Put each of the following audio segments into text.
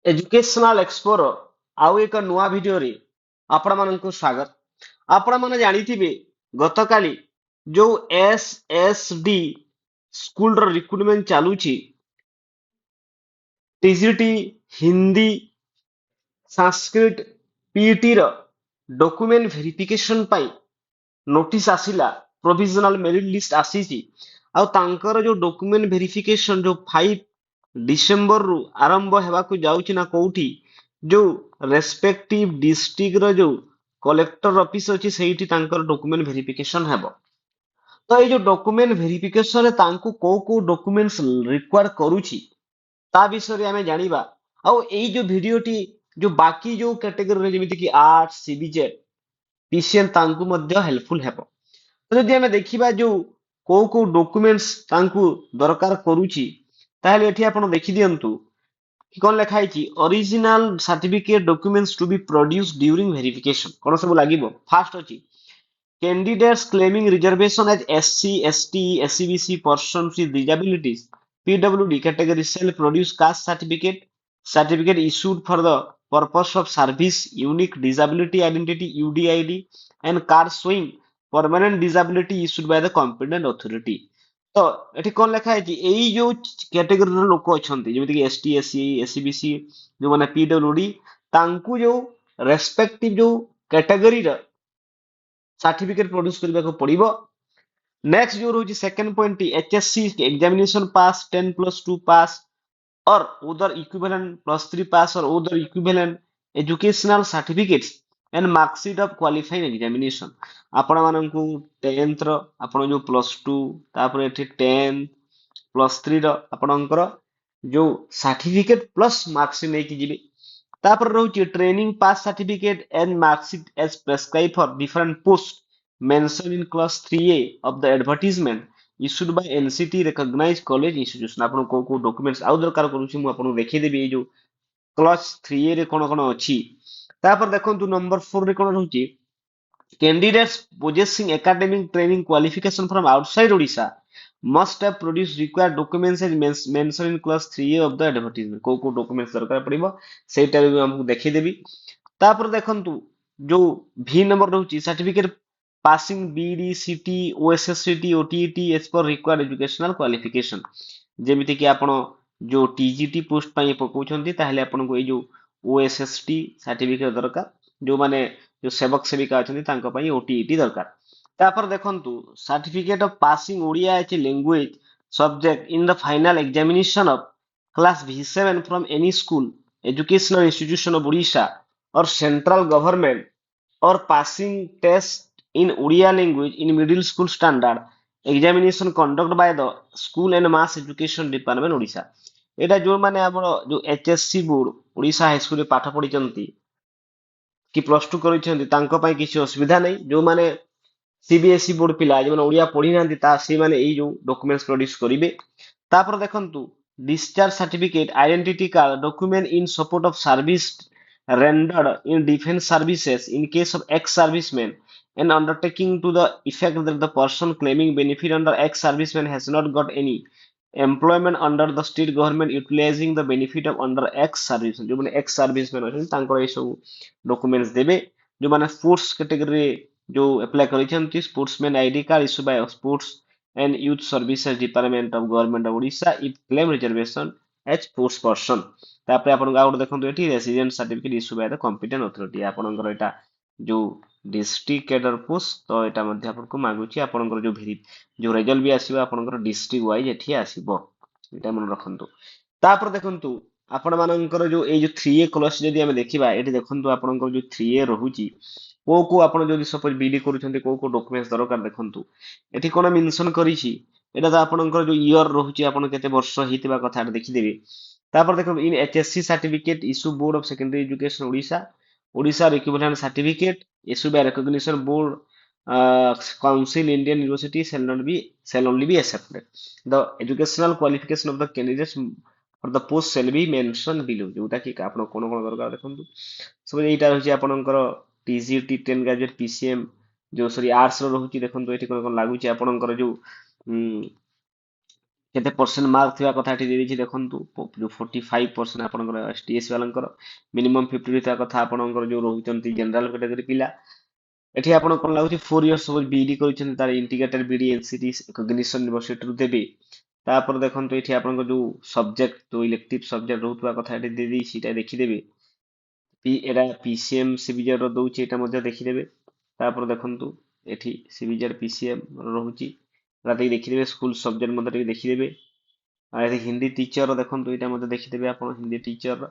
Educational एक्सपोर आउ एक नुआ भिडियो रे आपण मानकु स्वागत। आपण माने जानिथिबे गतकाली जो एसएसडी स्कूल रो रिक्रूटमेंट चालुची टीजीटी हिंदी संस्कृत पीईटी रो डॉक्यूमेंट वेरिफिकेशन पाई नोटिस आसिला प्रोविजनल मेरिट लिस्ट आसीची आ तांकर जो डॉक्यूमेंट वेरिफिकेशन जो 5 डिसेंबर रु आरंभ हेबाकु जाउची ना कोउठी जो रेस्पेक्टिव डिस्ट्रिक्ट रो जो कलेक्टर ऑफिस अछि सेठी तांकर डॉक्यूमेंट वेरिफिकेशन हेबो। तो ये जो डॉक्यूमेंट वेरिफिकेशन रे तांकु को डॉक्यूमेंट्स रिक्वायर्ड करूची ता विषय रे हमें जानिबा। आ एई जो भिडियोटी जो बाकी जो कैटेगरी रे जेमिति कि आर्ट्स सीबीजेड पीसीएम तांकु मध्य हेल्पफुल हेबो। तो जदि हमें देखिबा जो को डॉक्यूमेंट्स तांकु दरकार करूची ताहेले एठी आपण देखि दियंतु कि कोन लेखा हैची original certificate documents to be produced during verification कोन सब लागिबो। फास्ट अछि candidates claiming reservation as SC, ST, SCBC persons with disabilities PWD category shall produce caste certificate certificate issued for the purpose of service unique disability identity UDID and card showing permanent disability issued by the competent authority। तो एठी कोन लेखा है एई जो category रो लोक अछंती जेमिति कि ST SC SCBC जो माने PWD तांकु जो रेस्पेक्टिव जो कैटेगरी रो सर्टिफिकेट प्रोड्यूस करबा पड़िबो। नेक्स्ट जो रहुची second point HSC examination pass 10+2 pass or other equivalent +3 pass or other equivalent educational certificates and mark sheet of qualifying examination। आपण माननकु 10th रो आपण जो +2 तापर एठी 10 +3 रो आपणकर जो सर्टिफिकेट प्लस मार्कशीट नै कि जिबे। तापर रहुची training pass certificate and marksheet as prescribe for different post mention in class 3A of the advertisement issued by NCT recognized college institution। आपण को डॉक्यूमेंट्स आउ दरकार करूची मु आपण देखि देबी ए जो क्लास 3A रे कोन कोन अछि। तापर देखंतु नंबर 4 रे कोन रहउची candidates possessing academic training qualification from outside Odisha must have produced required documents as mentioned in class 3A of the advertisement। को डॉक्यूमेंट्स दरकार पड़िबो सेटा भी हमकु देखि देबी। तापर देखंतु जो भी नंबर रहउची certificate passing BD CT OSSCT OTET as per required educational qualification जेमिति कि आपण जो टीजीटी पोस्ट पई पकोउछंती ताहले आपण को ए जो ओएसएसटी सर्टिफिकेट दरकार जो माने जो सेवक सेविका अछंती तांको पई ओटीईटी दरकार। तापर देखंतु certificate of passing Odia as a language subject in the final examination of class V7 from any school educational institution of Odisha और सेंट्रल गवर्नमेंट और passing test in Odia language in middle school standard examination conducted by the school and mass education department Odisha। एटा जो माने हमर जो HSC board Odisha high school रे पाठ पढिचंती कि +2 करिसंती तांको पई किछि असुविधा नै। जो माने सीबीएसई बोर्ड पिला जे माने ओडिया पढि नांती ता से माने एई जो डॉक्यूमेंट्स प्रोड्यूस करिवे। तापर देखंतु discharge certificate identity card document in support of service rendered in defense services in case of ex-serviceman and undertaking to the effect that the person claiming benefit under ex-serviceman has not got any employment under the state government utilizing the benefit of under ex-serviceman। जो माने ex-serviceman अछन तांकर ए सब documents देबे। जो माने sports category जो apply करिसंती sportsman ID card issue by sports and youth services department of government of Odisha if claim reservation as sports person. तापर आपण आउट देखंतु एठी resident certificate issue by the competent authority आपणकर एटा जो डिस्ट्रिक्ट कैडर पोस्ट तो एटा मध्ये आपनको मागुची आपणकर जो जो रिजल्ट भी आसीबा आपणकर डिस्ट्रिक्ट वाइज एठी आसीबो एटा मन रखंतु। तापर देखंतु आपण मानकर जो ए जो 3A क्लास जदी हम देखिबा एठी देखंतु आपणकर जो 3A रहुची को आपण जदी सपोज बीडी करूछंती को डॉक्यूमेंट्स दरकार देखंतु एठी कोन मेंशन करिछि एटा तो आपणकर जो ईयर रहुची आपण केते वर्ष हितबा कथा देखि देबे। तापर देखो in HSC certificate issue board of secondary education Odisha Odisha equivalent certificate issue by recognition board council Indian university shall only be accepted। the educational qualification of the candidates for the post shall be mentioned below जोटा कि आपण कोन कोन दरकार देखंतु सब एटा होची आपणकर TGT 10 graduate PCM जो sorry arts रो रहूची देखंतु एठी कोन कोन लागूची आपणकर जो केते परसेंट मार्क थिबा कथा एठी देछि देखंतु जो 45% आपनकर एसटीएस वालंकर मिनिमम 50 थिबा कथा आपनकर जो रहुचंती जनरल कैटेगरी पिला एठी आपण कोन लाଗୁଛି 4 इयर्स सब बीडी करिसेंती तार integrated BEd NCT cognition university रु देबे तापर देखंतु एठी आपनकर जो सब्जेक्ट जो इलेक्टिव सब्जेक्ट रहुतबा कथा एठी देदी सीटा देखि देबे पी एरा पीसीएम सीबीजेड रो दउछि एटा मध्ये देखि देबे तापर देखंतु एठी सीबीजेड पीसीएम रहुछि राति देखि देबे स्कूल सब्जेक्ट मध्ये टिके देखि देबे आ एठी हिंदी टीचर देखंतु एटा मध्ये देखि देबे आपण हिंदी टीचर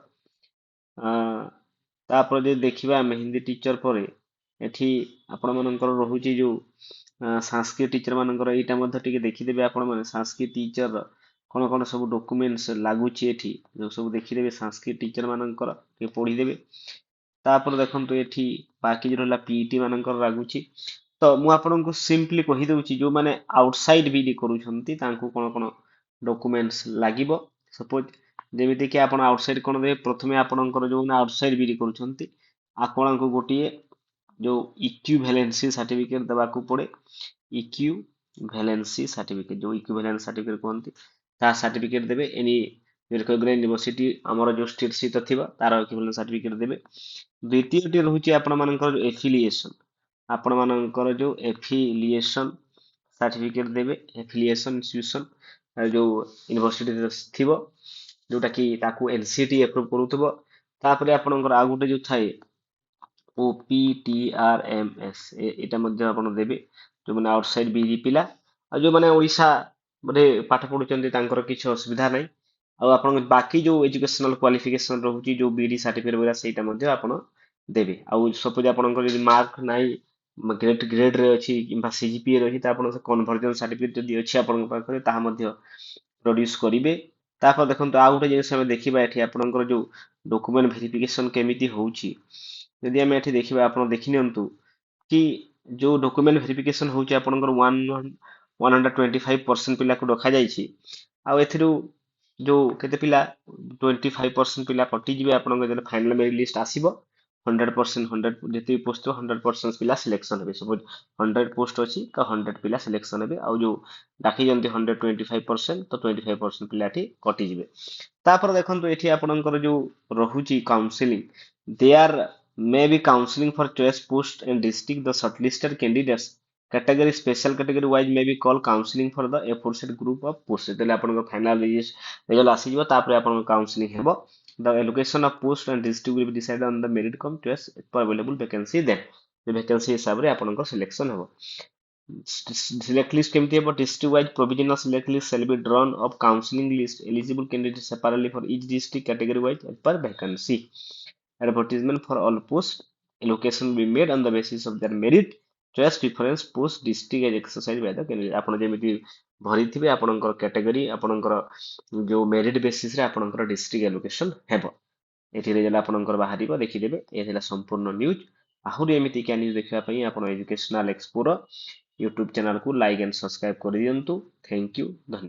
आ तापर जे देखिबा हम हिंदी टीचर परे एठी आपण मानकर रहुछि जो संस्कृत टीचर मानकर एटा मध्ये टिके देखि देबे आपण माने संस्कृत टीचर कोन कोन सब डॉक्यूमेंट्स लागुछि एठी जो सब देखि देबे संस्कृत टीचर मानकर टिके पढि देबे तापर देखंतु एठी बाकी जो रहला पीईटी मानकर लागुछि तो मु आपनको सिंपली कहि दउछि जो माने आउटसाइड बीडी करूछंती तांको कोन कोन डॉक्यूमेंट्स लागिबो सपोज जेमिति कि आपण आउटसाइड कोन दे प्रथमे आपणकर जो ना आउटसाइड बीडी करूछंती आपणको गोटिए जो इक्विवेलेंसी सर्टिफिकेट देबाकू पड़े इक्विवेलेंसी सर्टिफिकेट जो इक्विवेलेंस सर्टिफिकेट कहंती ता सर्टिफिकेट देबे एनी रिकॉग्नाइज्ड यूनिवर्सिटी हमर जो स्टेट स्थित थिबा तार इक्विवेलेंस सर्टिफिकेट देबे द्वितीयटी रहुची आपण मानकर एफिलिएशन आपण मानकर जो एफिलिएशन सर्टिफिकेट देबे एफिलिएशन इंस्टीट्यूशन जो यूनिवर्सिटी थिबो जोटा कि ताकू एनसीटी अप्रूव करूथबो तापरे आपणकर आ गुटे जो थाए OPTRMS एटा मध्ये आपण देबे जो माने आउटसाइड बीडी पिला आ जो माने ओडिशा रे पाठ पढुचंती तांकर किछ असुविधा नै आ आपण बाकी जो एजुकेशनल क्वालिफिकेशन रहउची जो बीडी सर्टिफिकेट वगैरह सेटा मध्ये आपण देबे आ सपोज आपणकर यदि मार्क नै ग्रेड ग्रेड रे अछि किंबा सीजीपीए रही त आपण से कन्वर्जन सर्टिफिकेट जदि अछि आपण पाखरे ताहा मध्ये प्रोड्यूस करिवे तापर देखंतु आ गुटे जिनिस हम देखिबा एठी आपणकर जो डॉक्यूमेंट वेरिफिकेशन केमिति होउची यदि हम एठी देखिबा आपण देखि नियंतु कि जो डॉक्यूमेंट वेरिफिकेशन होउची आपणकर 125% पिला को रखा जाईची आ एथिरु जो केते पिला 25% पिला कटि जिवे आपणकर जने फाइनल मेरिट लिस्ट आसीबो 100% 100 जति पोस्ट 100% पिला सिलेक्शन हेबे सपोज 100 पोस्ट अछि तो 100 पिला सिलेक्शन हेबे आ जो डाकी जंती 125% तो 25% पिला एठी कटि जिवे तापर देखंतु एठी आपणकर जो रहुची counselling they are may be counseling for choice post and district the shortlisted candidates category special category wise may be called counseling for the aforesaid group of posts तेले आपन फाइनल रिजल्ट आसी जिवो तापर आपन काउंसलिंग हेबो the allocation of post and district will be decided on the merit come choice for available vacancy then the vacancy हिसाब रे आपन सिलेक्शन हेबो select list केमति हेबो district wise provisional select list shall be drawn of counseling list eligible candidates separately for each district category wise as per vacancy advertisement for all posts allocation will be made on the basis of their merit choice preference post district as exercised by the candidate आपण जेमिति भरी थिबे आपणकर category आपणकर जो merit basis रे आपणकर district allocation हेबो एठी result आपणकर बाहरिबो देखि देबे एथिला संपूर्ण न्यूज आहुरी एमिति क्या न्यूज देखिबा पई आपण एजुकेशनल एक्सपो रो YouTube चैनल को लाइक एंड सब्सक्राइब कर दियंतु थैंक यू धन्यवाद।